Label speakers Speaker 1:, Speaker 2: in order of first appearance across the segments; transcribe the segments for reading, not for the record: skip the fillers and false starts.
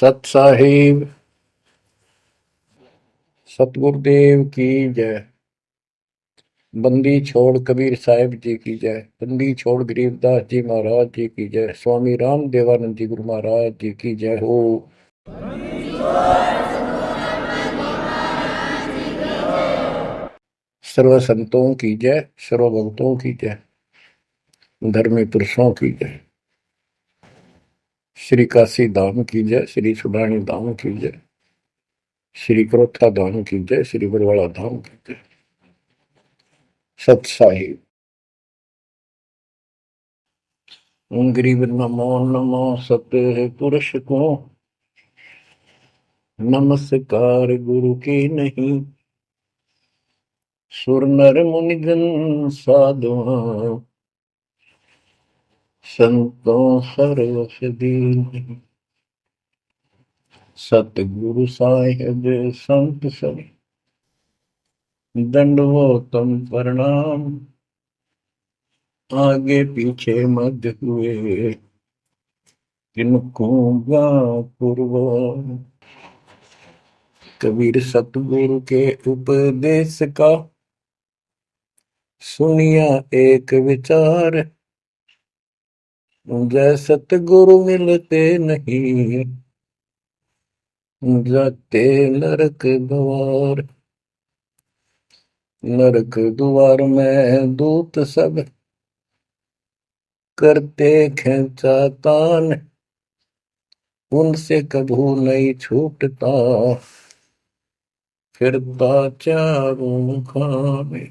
Speaker 1: सत साहिब सतगुरुदेव की जय। बंदी छोड़ कबीर साहिब जी की जय। बंदी छोड़ गरीबदास जी महाराज जी की जय। स्वामी राम देवानंद जी गुरु महाराज जी की जय हो। सर्व संतों की जय, सर्व भक्तों की जय, धर्मी पुरुषों की जय। श्री काशी धाम की जय, श्री सुडानी धाम की जय, श्री क्रोथा धाम की जय, श्री बरवाड़ा धाम की जय। सत साहिब गरीब नमो नमो सत्य पुरुष को नमस्कार गुरु की नहीं। सुर नर मुनिजन साधुआ संतों सर्वसदीन। सतगुरु साहिब संत सब दंडवतम प्रणाम। आगे पीछे मध्य हुए किनको पूर्व। कबीर सतगुरु के उपदेश का सुनिया एक विचार। जय सतगुरु मिलते नहीं जाते नरक द्वार। नरक द्वार में दूत सब करते खेचातान। उनसे कभू नहीं छूटता फिरता चारों खाने।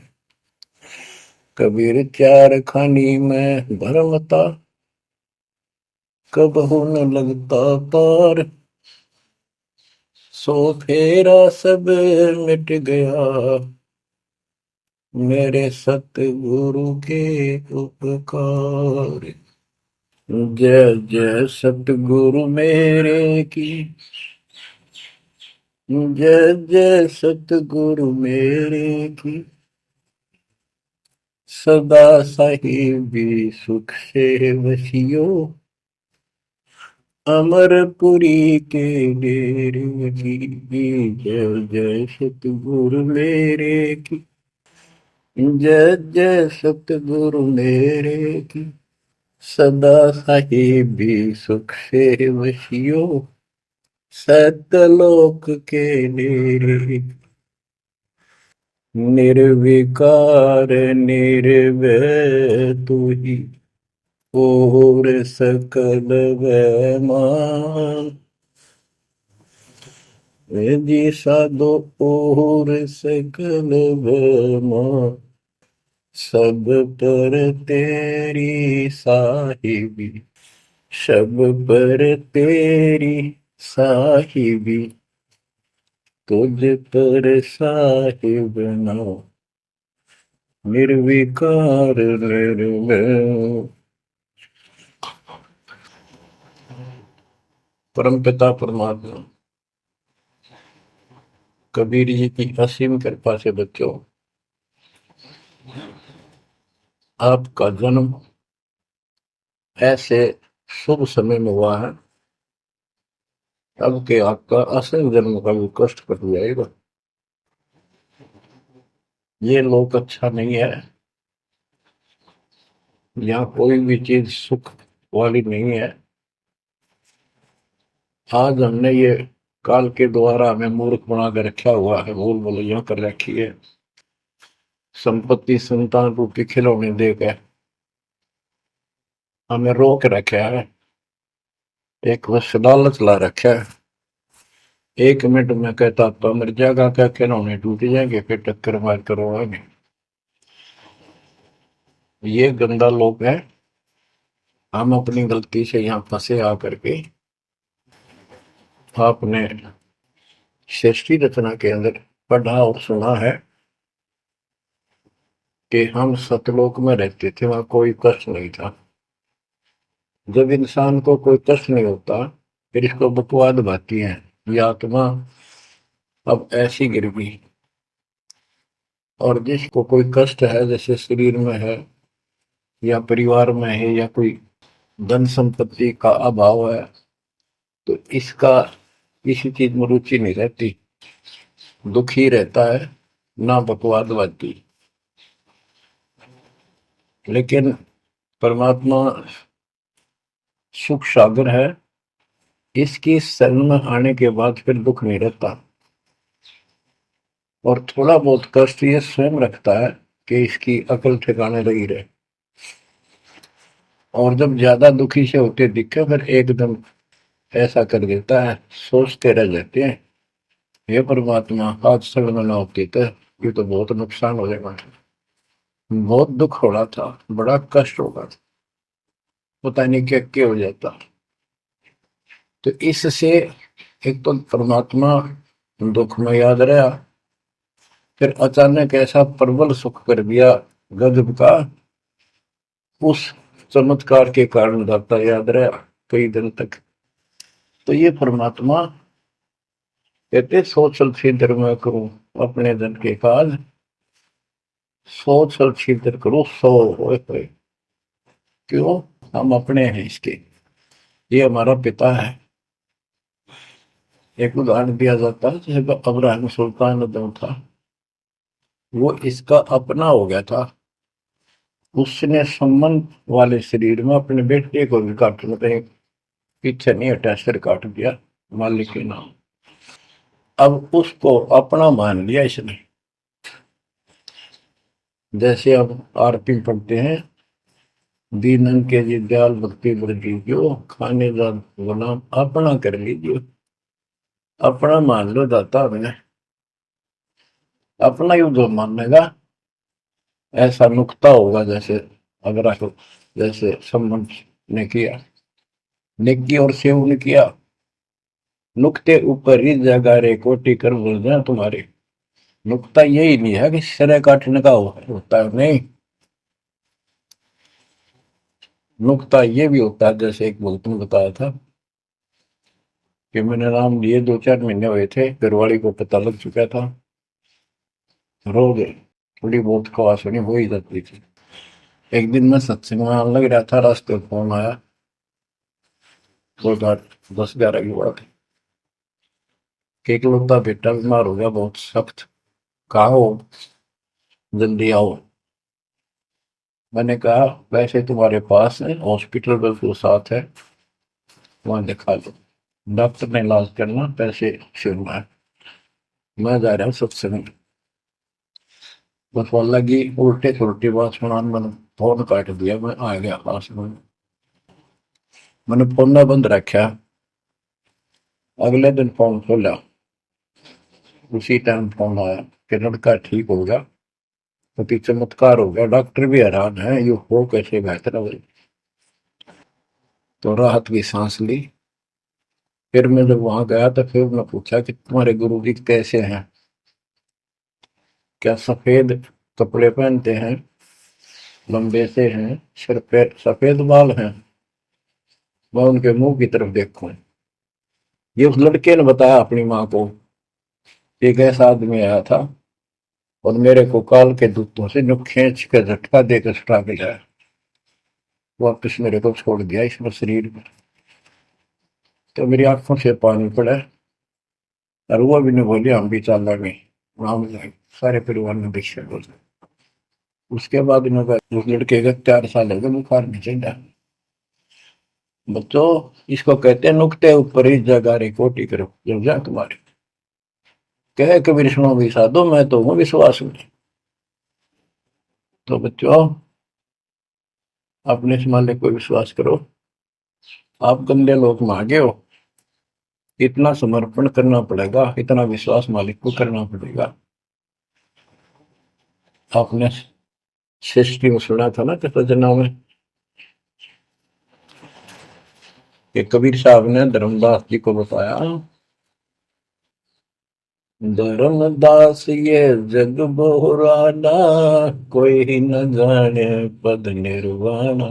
Speaker 1: कबीर चार खानी में भरमता कबहू न लगता पार। सो फेरा सब मिट गया मेरे सतगुरु के उपकार। जय जय सतगुरु मेरे की जय जय सतगुरु मेरे की। सदा साहिबी सुख से वसियो अमरपुरी के डेरे की। जय जय सतगुरु मेरे की जय जय सतगुरु मेरे की। सदा साहिबी सुख से वसियो सतलोक के डेरे। निर्विकार निर्भय तू ही और सकल वैमान। जी साधो और सकल वैमान। सब पर तेरी साहिबी सब पर तेरी साहिबी। तुझ पर साहिब नाम निर्विकार निर्भय। परम पिता परमात्मा कबीर जी की असीम कृपा से बच्चों, आपका जन्म ऐसे शुभ समय में हुआ है अब के आपका असल जन्म का भी कष्ट कट जाएगा। ये लोक अच्छा नहीं है, यहाँ कोई भी चीज सुख वाली नहीं है। आज हमने ये काल के द्वारा हमें मूर्ख बना कर रखा हुआ है, बोल बोलो यहाँ कर रखी है। संपत्ति संतान रूपी खिलौने देकर हमें रोक रखा है। एक बस लालच ला रखा है। 1 मिनट में कहता तो मर जाएगा, क्या खिलौने टूट जाएंगे, फिर टक्कर मार करवाएंगे। ये गंदा लोग है। हम अपनी गलती से यहाँ फंसे आकर के। आपने सृष्टि रचना के अंदर पढ़ा और सुना है कि हम सतलोक में रहते थे, वहां कोई कष्ट नहीं था। जब इंसान को कोई कष्ट नहीं होता फिर इसको बकवाद भाती है, ये आत्मा अब ऐसी गिर गई। और जिसको कोई कष्ट है, जैसे शरीर में है या परिवार में है या कोई धन संपत्ति का अभाव है, तो इसका किसी चीज में रुचि नहीं रहती, दुखी रहता है, ना बकवादवादी। लेकिन परमात्मा सुख सागर है, इसकी शरण में आने के बाद फिर दुख नहीं रहता। और थोड़ा बहुत कष्ट ये स्वयं रखता है कि इसकी अकल ठिकाने लगी रहे। और जब ज्यादा दुखी से होते दिखे फिर एकदम ऐसा कर देता है, सोचते रह जाते हैं, हे परमात्मा आज शरण न होती तो ये तो बहुत नुकसान हो जाएगा, बहुत दुख हो रहा था, बड़ा कष्ट होगा, पता नहीं क्या क्या हो जाता। तो इससे एक तो परमात्मा दुख में याद रहा, फिर अचानक ऐसा प्रबल सुख कर दिया गजब का, उस चमत्कार के कारण दाता याद रहा कई दिन तक। तो ये परमात्मा कहते सोचल छिद्र में करूं अपने जन के काज, सोचल छिद्र करूं सो होए होए। क्यों? हम अपने हैं इसके, ये हमारा पिता है। एक उदाहरण दिया जाता है, जैसे अब्राहम सुल्तान जो था वो इसका अपना हो गया था, उसने संबंध वाले शरीर में अपने बेटे को भी काटने पे पीछे नहीं हटा, सिर काट दिया मालिक के नाम। अब उसको अपना मान लिया इसने। जैसे अब आरती पढ़ते हैं, दीनन के जी दयाल भक्ति वृद्धि जो खाने जा गुलाम अपना कर लीजिए, अपना मान लो दाता मैंने, अपना ही जो मानेगा ऐसा नुकता होगा। जैसे अगर आप जैसे संबंध ने किया, नेकी और सेव ने किया, नुक्ते ऊपर ही जगह रे कोटि कर बोल जाए तुम्हारे। नुकता यही नहीं है कि सिर काटने का होता है, नहीं, नुकता ये भी होता है। जैसे एक भक्त ने बताया था कि मैंने नाम लिए 2-4 महीने हुए थे, घरवाली को पता लग चुका था, रो गए, थोड़ी बहुत खवास होनी हो ही जाती थी। एक दिन मैं सत्संग में आने लग रहा था, रास्ते में फोन आया, तो 10-11 की बात है, कि इकलौता बेटा बीमार हो गया बहुत सख्त, कहा हो, जल्दी आओ। मैंने कहा वैसे तुम्हारे पास है हॉस्पिटल बिल्कुल साथ है, वहां दिखा लो, डॉक्टर ने इलाज करना, पैसे शुरू है, मैं जा रहा हूँ सत्संग। बस वो लगी उल्टे उल्टी बात सुना, मैंने फोन काट दिया, मैं आ गया पास में, मैंने फोन ना बंद रखा। अगले दिन फोन खोला, उसी टाइम फोन आया कि लड़का ठीक हो गया, तो चमत्कार हो गया, डॉक्टर भी हैरान है ये हो कैसे बेहतर हो। तो राहत की सांस ली। फिर मैं जब वहां गया तो फिर मैं पूछा कि तुम्हारे गुरु जी कैसे हैं, क्या सफेद कपड़े पहनते हैं, लंबे से हैं, सिर पे सफेद बाल हैं। मैं उनके मुंह की तरफ देखूं, ये उस लड़के ने बताया अपनी माँ को, एक ऐसा आदमी आया था और मेरे को काल के दूतों से जो खींच के झटका देकर छुटा के लाया, वापिस मेरे को छोड़ दिया इसमें शरीर में। तो मेरी आंखों से पानी पड़ा, और वो भी नहीं बोली हम भी चल रहे, हम सारे परिवार ने दीक्षा बोल। उसके बाद इन्होंने उस लड़के का 4 साल हो गए, बुखार नहीं चढ़ा। बच्चों, इसको कहते हैं नुकते ऊपर ही जगह रे कोटि करो जब जा तुम्हारे, कहे कबीर सुनो भी साधो मैं तो हूँ विश्वास में। तो बच्चों, अपने से मालिक को विश्वास करो। आप गंदे लोग मांगे हो, इतना समर्पण करना पड़ेगा, इतना विश्वास मालिक को करना पड़ेगा। आपने सृष्टि में सुना था ना कृष्ण में कि कबीर साहब ने धर्मदास जी को बताया, धर्मदास ये जग बोराना, कोई न जाने पद निर्वाणा,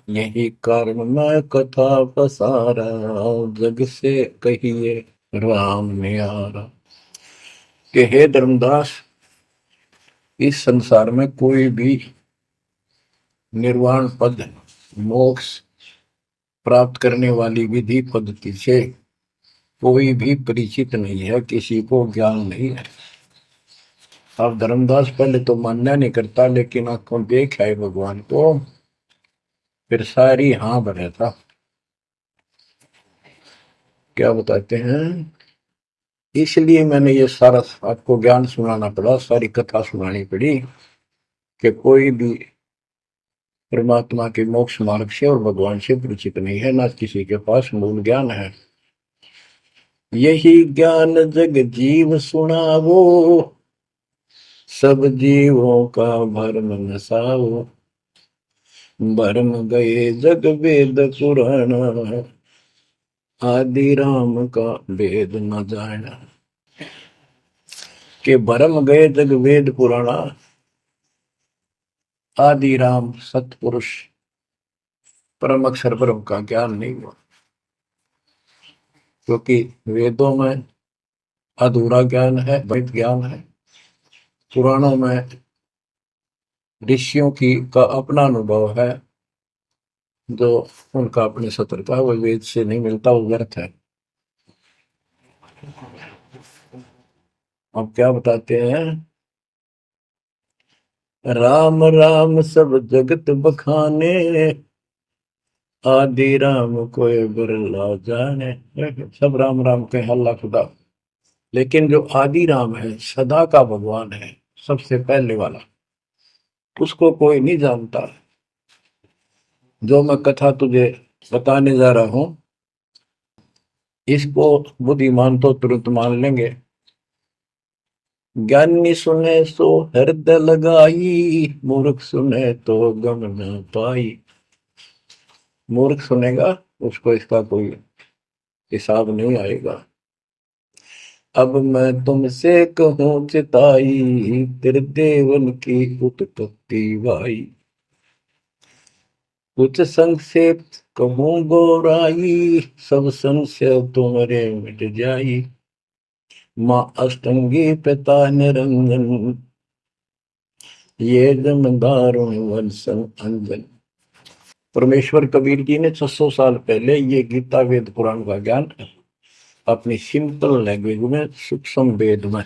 Speaker 1: यही कारण मैं कथा पसारा, जग से कहिए राम नियारा। कि हे धर्मदास, इस संसार में कोई भी निर्वाण पद, मोक्ष प्राप्त करने वाली विधि पद्धति से कोई भी परिचित नहीं है, किसी को ज्ञान नहीं है। अब धर्मदास पहले तो मानना नहीं करता, लेकिन आंखों देख है भगवान को, फिर सारी हाँ भरे था। क्या बताते हैं, इसलिए मैंने ये सारा आपको ज्ञान सुनाना पड़ा, सारी कथा सुनानी पड़ी कि कोई भी परमात्मा के मोक्ष मार्ग से और भगवान से परिचित नहीं है, ना किसी के पास मूल ज्ञान है। यही ज्ञान जग जीव सुनावो, सब जीवों का भरम नसाओ। भरम गए जग वेद पुराण, आदि राम का वेद न जाना। के भरम गए जग वेद पुराणा, आदि राम सतपुरुष परम अक्षर ब्रह्म का ज्ञान नहीं हुआ। क्योंकि वेदों में अधूरा ज्ञान है, वैध ज्ञान है। पुराणों में ऋषियों की का अपना अनुभव है, जो उनका अपने सत्र का, वो वेद से नहीं मिलता, वो व्यर्थ है। अब क्या बताते हैं, राम राम सब जगत बखाने, आदि राम कोई बिरला जाने। सब राम राम के हल्ला खुदा, लेकिन जो आदि राम है, सदा का भगवान है, सबसे पहले वाला, उसको कोई नहीं जानता। जो मैं कथा तुझे बताने जा रहा हूं, इसको बुद्धिमान तो तुरंत मान लेंगे। ज्ञानी सुने सो हृदय लगाई, मूर्ख सुने तो गम न पाई। मूर्ख सुनेगा, उसको इसका कोई हिसाब नहीं आएगा। अब मैं तुमसे कहूं चिताई, तेरे देवन की उत्पत्ति भाई। कुछ संक्षेप कहूं गौराई, सब संशय तुम्हारे मिट जाई। माँ अष्टंगी पिता निरंजन, ये जमदारुण वंशन अंजन। परमेश्वर कबीर जी ने 600 साल पहले ये गीता वेद पुराण का ज्ञान अपनी सिंपल लैंग्वेज में, सूक्ष्म वेद में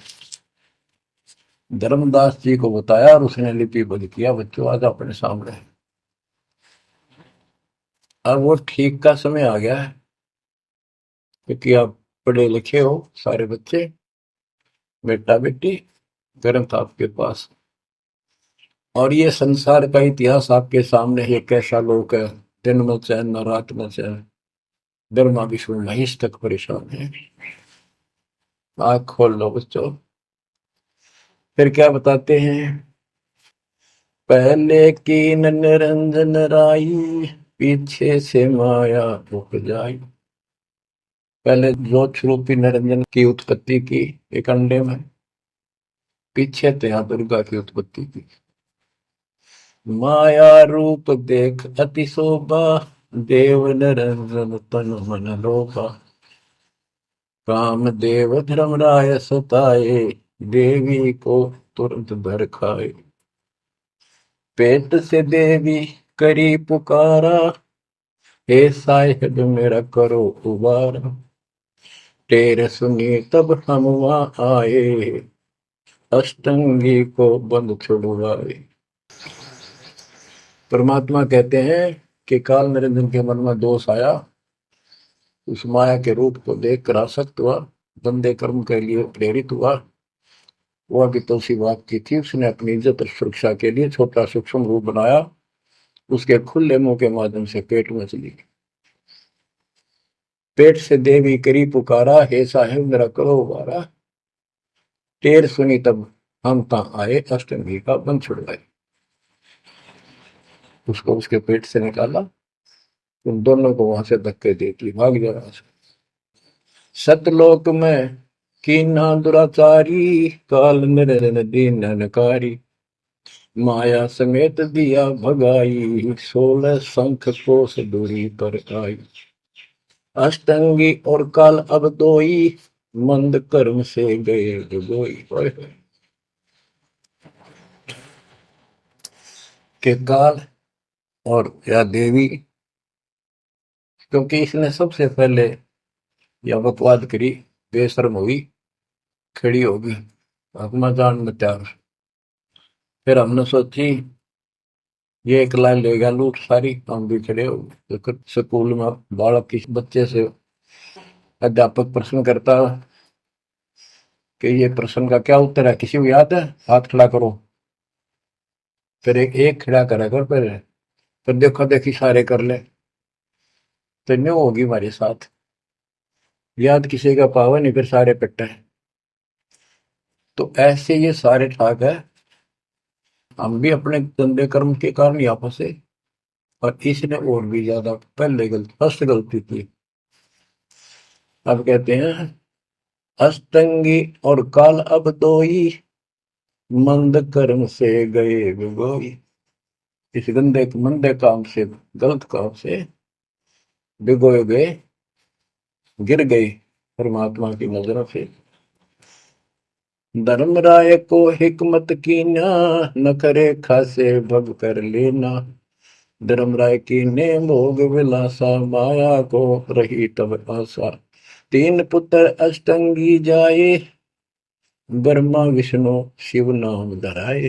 Speaker 1: धर्मदास जी को बताया, और उसने लिपिबद्ध किया। बच्चों आज अपने सामने है। अब वो ठीक का समय आ गया है, क्योंकि आप पढ़े लिखे हो सारे बच्चे, बेटा बेटी, ग्रंथ आपके पास, और ये संसार का इतिहास आपके सामने है। कैसा लोक है, दिन में चैन न रात में चैन, ब्रह्मा विष्णु महेश तक परेशान है। आँख खोल लो बच्चों। फिर क्या बताते हैं, पहले कीन निरंजन राई, पीछे से माया उपजाई। पहले ज्योत रूपी निरंजन की उत्पत्ति की एक अंडे में, पीछे तो यहाँ दुर्गा की उत्पत्ति की। माया रूप देख अति शोभा, देव निरंजन तन मन लोभा। काम देव धर्मराय सताए, देवी को तुरंत भर खाए। पेट से देवी करी पुकारा, हे साहिब मेरा करो उबारा। टेर सुनी तब हम वहां आए, अष्टंगी को बंद छुड़वाए। परमात्मा कहते हैं कि काल निरंजन के मन में दोष आया, उस माया के रूप को देखकर आसक्त हुआ, बंदे कर्म के लिए प्रेरित हुआ। वह भी तो उसी बात की थी, उसने अपनी इज्जत और सुरक्षा के लिए छोटा सूक्ष्म रूप बनाया, उसके खुले मुंह के माध्यम से पेट में चली गई। पेट से देवी करी पुकारा, हे साहेब मेरा करो उबारा। टेर सुनी तब हम ता आए, अष्टमी का बंध छुड़वाए। उसको उसके पेट से निकाला, उन दोनों को वहां से धक्के दे दी, भाग जा रहा। सतलोक में कीना दुराचारी, काल निरंजन दीन नकारी। माया समेत दिया भगाई, 16 शंख कोस दूरी पर आई। अष्टंगी और काल अब दोई, मंद कर्म से गए डुबोई। के काल और या देवी, क्योंकि इसने सबसे पहले या बकवाद करी, बेशर्म हुई, खड़ी होगी, हकमा जान में त्यार। फिर हमने सोची ये एक लाइन ले गया लूट सारी, हम भी खड़े हो गए। तो स्कूल में बालक किसी बच्चे से अध्यापक प्रश्न करता कि ये प्रश्न का क्या उत्तर है, किसी को याद है, हाथ खड़ा करो। फिर एक खड़ा करा कर, फिर देखो देखी सारे कर ले, तो न्यू होगी हमारे साथ। याद किसी का पावा नहीं, फिर सारे पिट्टा है। तो ऐसे ये सारे ठाक है, हम भी अपने गंदे कर्म के कारण यहाँ फंसे, और इसने और भी ज्यादा पहले गलती, फर्स्ट गलती की। अब कहते हैं अष्टंगी और काल अब दोई, मंद कर्म से गए बिगोई। इस गंदे मंदे काम से, गलत काम से भिगोए गए, गिर गए परमात्मा की नजरों से। धर्मराय को हिकमत की ना, न करे खासे भग कर लेना। धर्मराय की ने भोग विलासा, माया को रही तब आशा। तीन पुत्र अष्टंगी जाए, ब्रह्मा विष्णु शिव नाम धराए।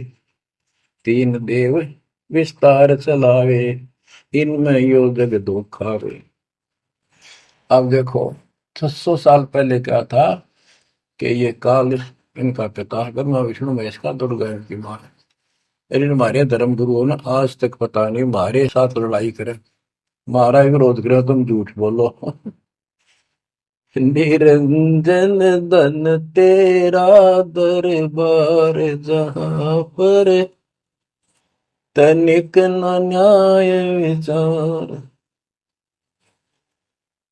Speaker 1: तीन देव विस्तार चलावे, इनमें यो जग दो खावे। अब देखो 600 साल पहले क्या था कि ये काल इनका पिता ब्रह्मा विष्णु महेश का, दुर्गा इनकी मां है। लेकिन हमारे धर्म गुरुओं ने आज तक पता नहीं हमारे साथ लड़ाई करे, हमारा विरोध करे, तुम झूठ बोलो। निरंजन धन तेरा दरबार, जहां पर तनिक न न्याय विचार।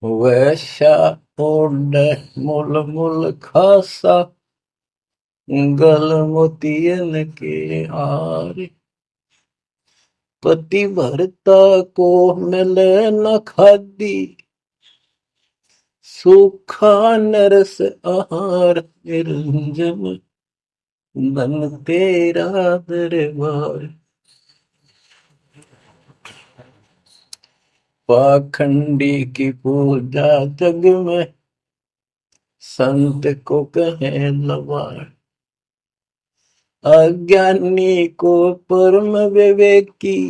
Speaker 1: वैश्या ओढ़ मूल मूल खासा, गल मोतियन के हार। पति भरता को मिले न खादी, सूखा नरस आहार। निरंजन धन तेरा दरबार। पाखंडी की पूजा जग में, संत को कहे लवार। अज्ञानी को परम विवेकी,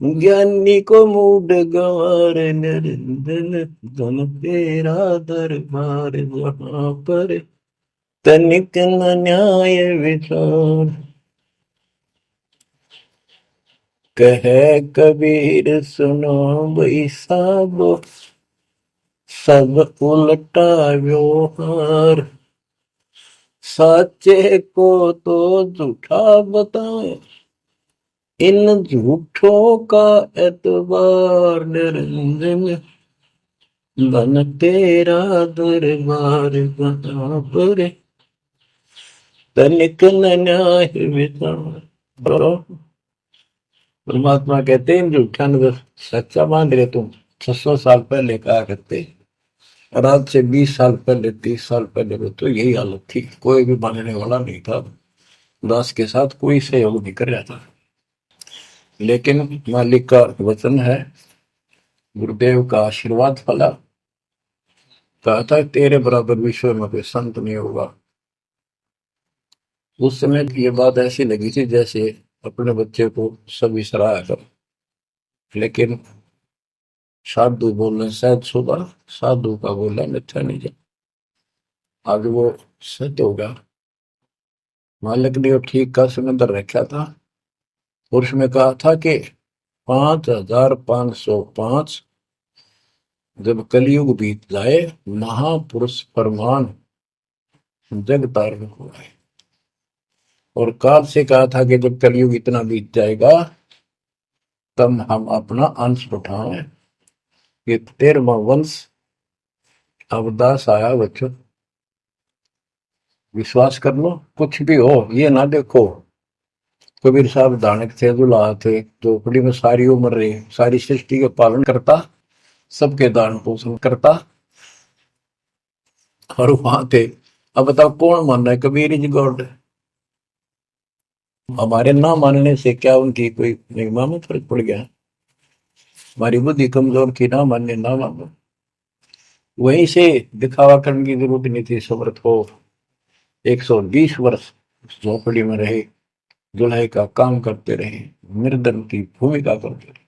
Speaker 1: ज्ञानी को मूड गंवार। निरंजन धन तेरा दरबार, वहां पर तनिक न न्याय विचार। कहे कबीर सुनो भाई साबो, सब उल्टा व्यवहार। साचे को तो झूठा बताए, इन झूठों का एतबार। निरंजन धन तेरा दरबार, वहां पर तनिक न न्याय विचार। परमात्मा कहते हैं झूठा न सच्चा मान रहे तुम। 600 साल पहले कहा करते, और आज से 20 साल पहले, 30 साल पहले तो यही हालत थी, कोई भी मानने वाला नहीं था, दास के साथ कोई सहयोग नहीं कर रहा था। लेकिन मालिक का वचन है, गुरुदेव का आशीर्वाद फला, कहा था तेरे बराबर विश्व में कोई संत नहीं होगा। उस समय ये बात ऐसी लगी थी जैसे अपने बच्चे को सभी सराहा कर। लेकिन साधु बोलने शायद सुबह, साधु का बोला मिथ्या नहीं जा, आगे वो सत्य होगा। मालिक ने ठीक का समंदर रखा था, और उसमें कहा था कि 5505 जब कलयुग बीत जाए, महापुरुष फरमान जग तारण हुआ है। और काल से कहा था कि जब कलयुग इतना बीत जाएगा, तब हम अपना अंश उठाएं। ये 13वां वंश अवदास आया बच्चों, विश्वास कर लो। कुछ भी हो, ये ना देखो कबीर साहब दानक थे, दुल्हा थे, झोपड़ी में सारी उम्र रहे, सारी सृष्टि के पालन करता, सबके दान पोषण करता, और वहां थे। अब बताओ कौन मान रहा है कबीर इज गॉड? हमारे ना मानने से क्या उनकी कोई महिमा में फर्क पड़ गया? हमारी बुद्धि कमजोर की, ना मानने ना मानो। वहीं से दिखावा करने की जरूरत नहीं थी। समर्थ को 120 वर्ष उस झोपड़ी में रहे, दुल्हे का काम करते रहे, निर्धन की भूमिका करते रहे,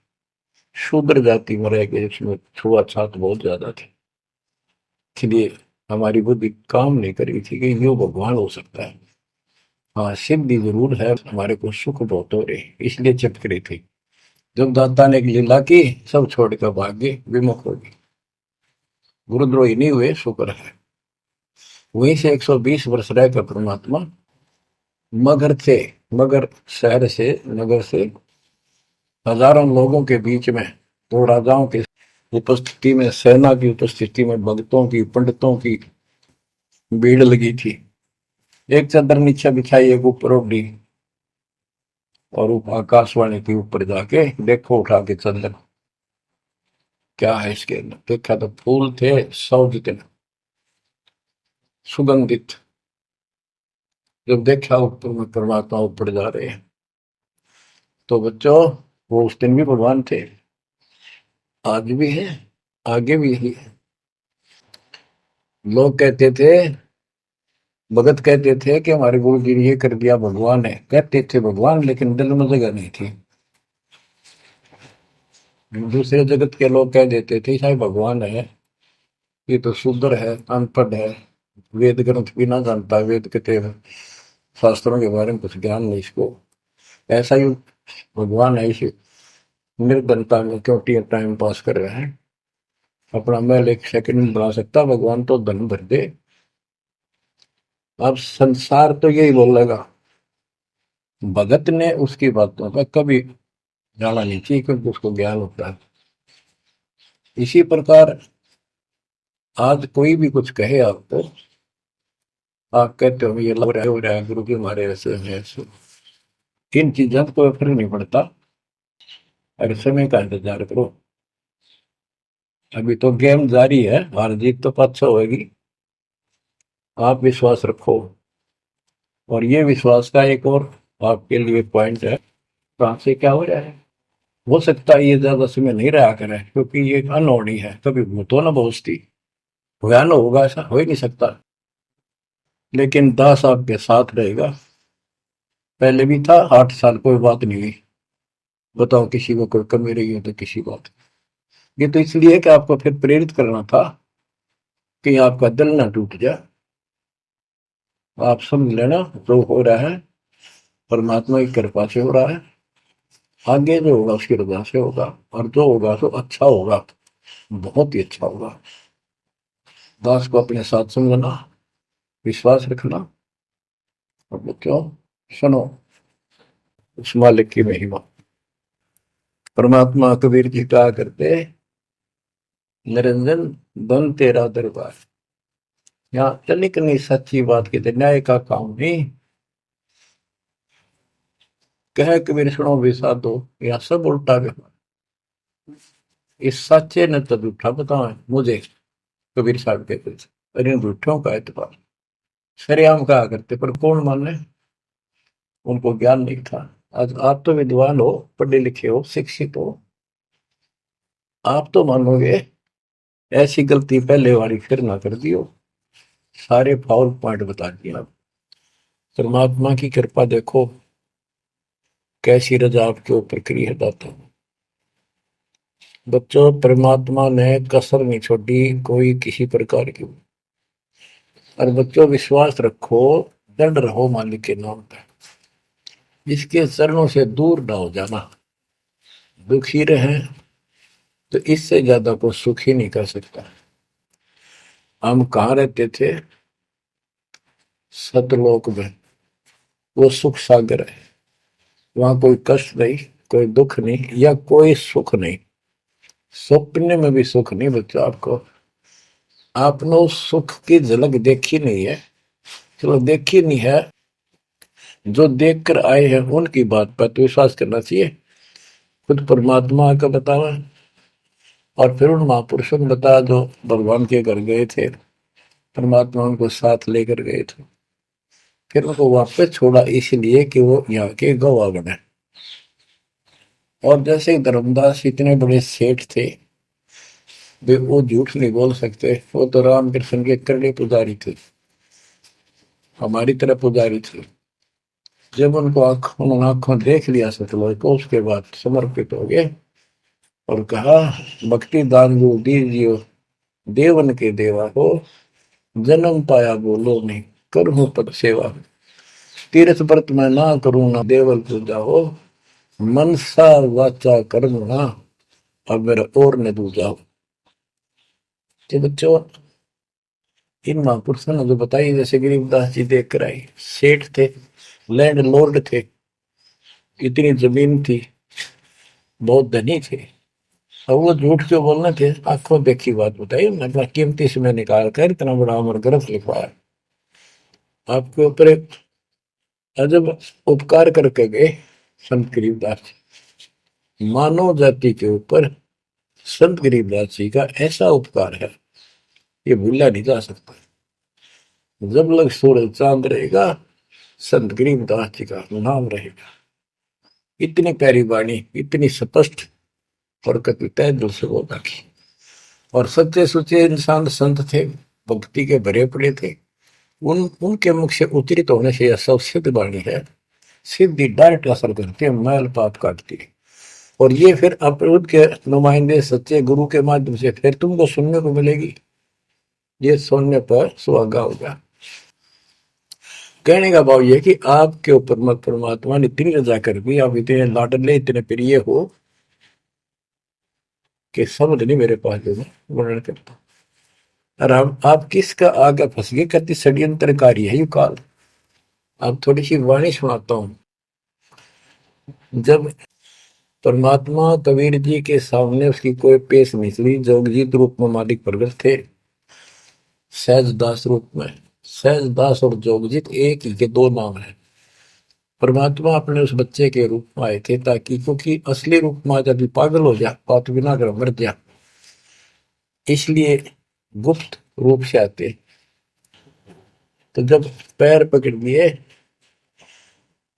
Speaker 1: शूद्र जाति में रह गए, इसमें छुआछात बहुत ज्यादा थी। इसलिए हमारी बुद्धि काम नहीं कर रही थी कि यो भगवान हो सकता है। हाँ, सिद्धि जरूर है, हमारे को सुख बहुत हो रहे, इसलिए चिपक रही थी। जब दाता ने एक लीला की, सब छोड़कर भाग गए, विमुख हो गए, गुरुद्रोही नहीं हुए, शुक्र है। वहीं से 120 वर्ष रहकर परमात्मा मगर थे, मगर शहर से, नगर से हजारों लोगों के बीच में, दो राजाओं की उपस्थिति में, सेना की उपस्थिति में, भक्तों की, पंडितों की भीड़ लगी थी। एक चादर नीचे बिछाई, एक ऊपर ओढ़ी, और आकाशवाणी के ऊपर जाके देखो उठा के चादर, क्या है इसके अंदर। देखा तो फूल थे 100 जितने, सुगंधित। जब देखा ऊपर में परमात्मा ऊपर जा रहे हैं, तो बच्चों वो उस दिन भी भगवान थे, आज भी है, आगे भी यही है। लोग कहते थे, भगत कहते थे कि हमारे गुरु जी ने ये कर दिया, भगवान है। कहते थे भगवान, लेकिन दिल में जगह नहीं थी। दूसरे जगत के लोग कह देते थे शायद भगवान है, ये तो शूद्र है, अनपढ़ है, वेद ग्रंथ भी ना जानता, वेद के शास्त्रों के बारे में कुछ ज्ञान नहीं इसको, ऐसा ही भगवान है, इसे निर्धनता में क्यों टाइम पास कर रहे हैं, अपना महल एक सेकंड में बना सकता, भगवान तो धन भर दे। अब संसार तो यही बोलेगा, भगत ने उसकी बातों पर कभी जाना नहीं चाहिए, क्योंकि उसको ज्ञान होता है। इसी प्रकार आज कोई भी कुछ कहे आपको, आप कहते हो ये लग रहा है, हो रहा है, गुरु जी हमारे ऐसे हैं ऐसे, इन चीजों को फर्क नहीं पड़ता। अरे समय का इंतजार करो, अभी तो गेम जारी है, हार जीत तो पाछो होगी। आप विश्वास रखो। और ये विश्वास का एक और आपके लिए पॉइंट है, कहां से क्या हो रहा है। हो सकता है ये ज्यादा समय नहीं रहा करे, क्योंकि ये अनहोनी है, कभी भूतो ना पहुंचती, भयान होगा ऐसा हो ही नहीं सकता। लेकिन दास आपके साथ रहेगा, पहले भी था, 8 साल कोई बात नहीं हुई। बताओ किसी को कोई कमी रही हो तो किसी बात। ये तो इसलिए कि आपको फिर प्रेरित करना था कि आपका दिल ना टूट जाए। आप समझ लेना, जो हो रहा है परमात्मा की कृपा से हो रहा है, आगे जो होगा उसकी रजा से होगा, और जो होगा तो अच्छा होगा, बहुत ही अच्छा होगा। दास को अपने साथ समझना, विश्वास रखना, और बच्चों सुनो उस मालिक की महिमा। परमात्मा कबीर जी कहा करते, निरंजन धन तेरा दरबार। यहाँ तनिक नहीं सच्ची बात कहते, न्याय का काम नहीं। कह कबीर सुनो भी साधो, यहाँ सब उल्टा व्यवहार। इस सच्चे ने तो झूठा बताओ मुझे, कबीर साहब कहते थे, और इन झूठों का एतबार सरेआम कहा करते, पर कौन माने, उनको ज्ञान नहीं था। आज आप तो विद्वान हो, पढ़े लिखे हो, शिक्षित हो, आप तो मानोगे ऐसी गलती पहले वाली फिर ना कर दियो। सारे फाउल पॉइंट बता दिए आप। परमात्मा की कृपा देखो कैसी रजा आपके ऊपर करी है दाता। बच्चों परमात्मा ने कसर नहीं छोड़ी कोई किसी प्रकार की। और बच्चों विश्वास रखो, दृढ़ रहो मालिक के नाम पे, इसके चरणों से दूर ना हो जाना। दुखी रहे तो इससे ज्यादा को सुख ही नहीं कर सकता। हम कहाँ रहते थे, सतलोक में, वो सुख सागर है, वहां कोई कष्ट नहीं, कोई दुख नहीं, या कोई सुख नहीं। सपने में भी सुख नहीं बच्चों आपको। आपने उस सुख की झलक देखी नहीं है, चलो देखी नहीं है, जो देख कर आए हैं उनकी बात पर तो विश्वास करना चाहिए। खुद परमात्मा का बतावा, और फिर उन महापुरुषों ने बताया जो भगवान के घर गए थे, परमात्मा उनको साथ लेकर गए थे, फिर उनको वापस छोड़ा इसलिए कि वो यहाँ के गवाह बने। और जैसे धर्मदास इतने बड़े सेठ थे, वे वो झूठ नहीं बोल सकते। वो तो रामकृष्ण के करड़े पुजारी थे, हमारी तरह पुजारी थे। जब उनको उन्होंने आंखों देख लिया सतलोक को, उसके बाद समर्पित हो गए और कहा, भक्ति दान जो दीजियो, देवन के देवा हो, जन्म पाया बोलो नहीं, करूँ पद सेवा। तीर्थ व्रत में ना करूँ ना देवल पूजा हो, मनसा वाचा कर्म ना, अब मेरा और न दूजा हो। बच्चों, इन महापुरुषों ने जो बताई, जैसे गरीबदास जी देख कर आई, सेठ थे, लैंड लॉर्ड थे, इतनी जमीन थी, बहुत धनी थे। अब वो झूठ क्यों बोलना थे? आंखों देखी बात बताई, अपना कीमती समय निकाल कर इतना बड़ा अमर ग्रंथ लिखवाया। आपके ऊपर एक अजब उपकार करके गए संत गरीबदास जी। मानव जाति के ऊपर संत गरीबदास जी का ऐसा उपकार है, ये भूला नहीं जा सकता। जब लग सूरज चांद रहेगा, संत गरीबदास जी का नाम रहेगा। इतनी प्यारी वाणी, इतनी स्पष्ट और कति तय दिल से बोला की। और सच्चे सुचे इंसान संत थे, भक्ति के भरे पड़े थे। उनके मुख से उच्चरित होने से यह सब सिद्ध वाणी है, सिद्धि डायरेक्ट असर करती है, मैल पाप काटती है। और ये फिर अपरूद के नुमाइंदे सच्चे गुरु के माध्यम से फिर तुमको सुनने को मिलेगी। ये सुनने पर सुहागा होगा। कहने का भाव ये कि आपके ऊपर मत परमात्मा ने इतनी रजा कर दी, आप इतने लाडले, इतने प्रिय हो कि समझ नहीं मेरे पास जो वर्णन करता। और आप किसका आगे फंस गए, कति षड्यंत्रकारी है यू काल। अब थोड़ी सी वाणी सुनाता हूं। जब परमात्मा कबीर जी के सामने उसकी कोई पेश मिसली, जोगजीत रूप में मालिक प्रगट थे, सहजदास रूप में। सहजदास और जोगजीत एक ही के दो नाम है। परमात्मा अपने उस बच्चे के रूप में आए थे, ताकि क्योंकि असली रूप में जब पागल हो जा, पाप बिना कर मर जा, इसलिए गुप्त रूप से आते। तो जब पैर पकड़ लिए,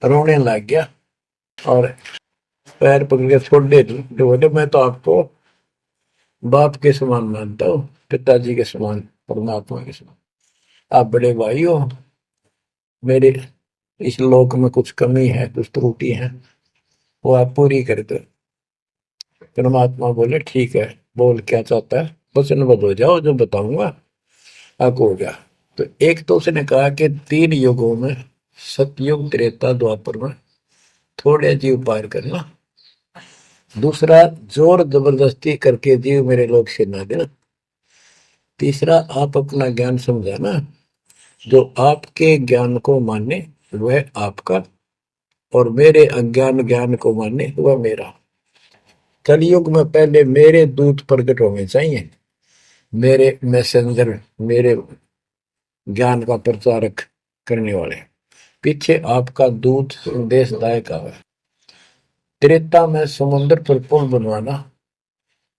Speaker 1: रोने लग गया और पैर पकड़ के छोड़ दे, बोले मैं तो आपको बाप के समान मानता हूँ, पिताजी के समान, परमात्मा के समान। आप बड़े भाई हो, मेरे इस लोक में कुछ कमी है, कुछ त्रुटि है, वो आप पूरी कर दो। परमात्मा बोले ठीक है, बोल क्या चाहता है, वचनबद्ध हो जाओ, जो बताऊंगा आपको हो गया। तो एक तो उसने कहा कि 3 युगों में, सतयुग, त्रेता, द्वापर में थोड़े जीव पार करना। दूसरा, जोर जबरदस्ती करके जीव मेरे लोग से ना देना। तीसरा, आप अपना ज्ञान समझाना, जो आपके ज्ञान को माने वह आपका, और मेरे अज्ञान ज्ञान को माने वह मेरा। कलयुग में पहले मेरे दूत प्रकट होने चाहिए, मेरे मैसेंजर, मेरे ज्ञान का प्रचारक करने वाले। पीछे आपका दूत संदेशदायक आवे। त्रेता में समुद्र पर पुल बनवाना,